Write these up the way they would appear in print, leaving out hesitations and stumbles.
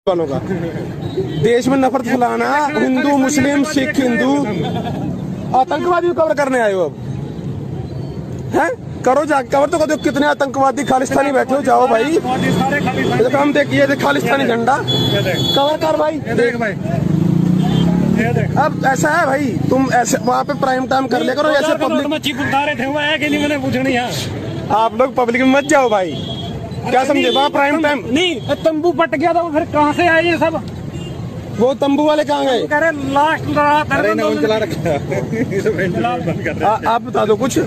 वालों का देश में नफरत फैलाना, हिंदू मुस्लिम सिख हिंदू आतंकवादी कवर करने आए हो अब हैं? करो जा कवर तो कर दो। कितने आतंकवादी खालिस्तानी बैठे हो, जाओ भाई। हम देखिए खालिस्तानी झंडा कवर कर भाई। देख भाई अब ऐसा है भाई, तुम ऐसे वहाँ पे प्राइम टाइम कर ले करो ऐसे पब्लिक में चीप उतारे थे हुआ है कि नहीं, मैंने पूछनी है। आप लोग पब्लिक में मत जाओ भाई, क्या समझे? वहाँ प्राइम टाइम नहीं, तंबू पट गया था, फिर कहाँ से आए ये सब? वो तंबू वाले कहाँ गए? लास्ट रात आप बता दो कुछ।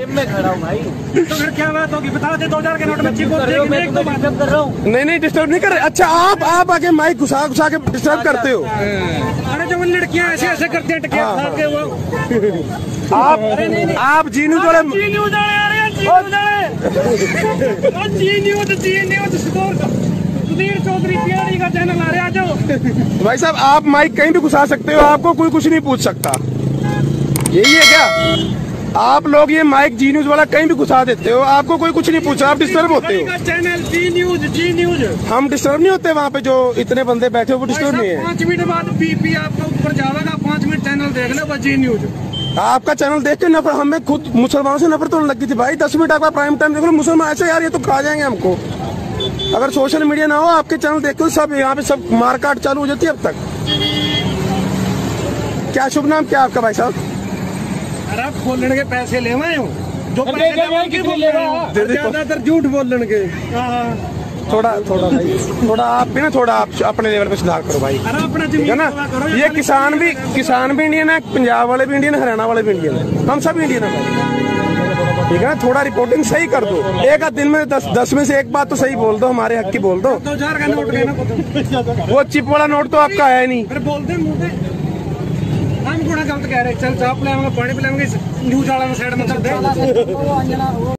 में खड़ा हूँ भाई, तो फिर क्या बात होगी? बता दे 2000 के नोट में चिप कर रहा हूँ। नहीं डिस्टर्ब नहीं कर रहे। अच्छा आप आके माइक घुसा के डिस्टर्ब करते हो। अरे जब लड़कियाँ ऐसे ऐसे करती हैं टकिया खा के वो आप जी न्यूज वाले सुधीर चौधरी पियारी का चैनल आ रहा है। जो भाई साहब आप माइक कहीं भी घुसा सकते हो, आपको कोई कुछ नहीं पूछ सकता। यही है क्या? आप लोग ये माइक जी न्यूज वाला कहीं भी घुसा देते हो, आपको कोई कुछ नहीं पूछा, आप डिस्टर्ब होते हो। चैनल जी न्यूज हम डिस्टर्ब नहीं होते वहाँ पे, जो इतने बंदे बैठे हो वो डिस्टर्ब नहीं है। 5 मिनट बाद बीपी आपका ऊपर जाएगा। 5 मिनट चैनल देख लो जी न्यूज। आपका चैनल देख के नफरत, हमें खुद मुसलमानों से नफरत होने लगी थी भाई। 10 मिनट आपका प्राइम टाइम देख लो, मुसलमान ऐसे यार ये तो खा जाएंगे हमको। अगर सोशल मीडिया ना हो, आपके चैनल देख के सब यहाँ पे सब मारकाट चालू हो जाती है अब तक। क्या शुभ नाम क्या आपका भाई साहब? अरे आप बोलने के पैसे ले आए हो, जो ज्यादातर झूठ बोलने के। थोड़ा आप भी ना थोड़ा आप अपने लेवल पे सुधार करो भाई, है ना? ये किसान भी इंडियन है, पंजाब वाले भी इंडियन है, हरियाणा वाले भी इंडियन है, हम सब इंडियन है भाई। ठीक है ना? थोड़ा रिपोर्टिंग सही कर दो। एक आध दिन में 10 में से एक बात तो सही बोल दो, हमारे हक की बोल दो। 2000 का नोट लेना, वो चिप वाला नोट तो आपका है नहीं। फिर बोलते हम गुणा गलत कह रहे। चल चाप ले पानी पिलाएंगे, न्यूज वाला साइड में कर दे।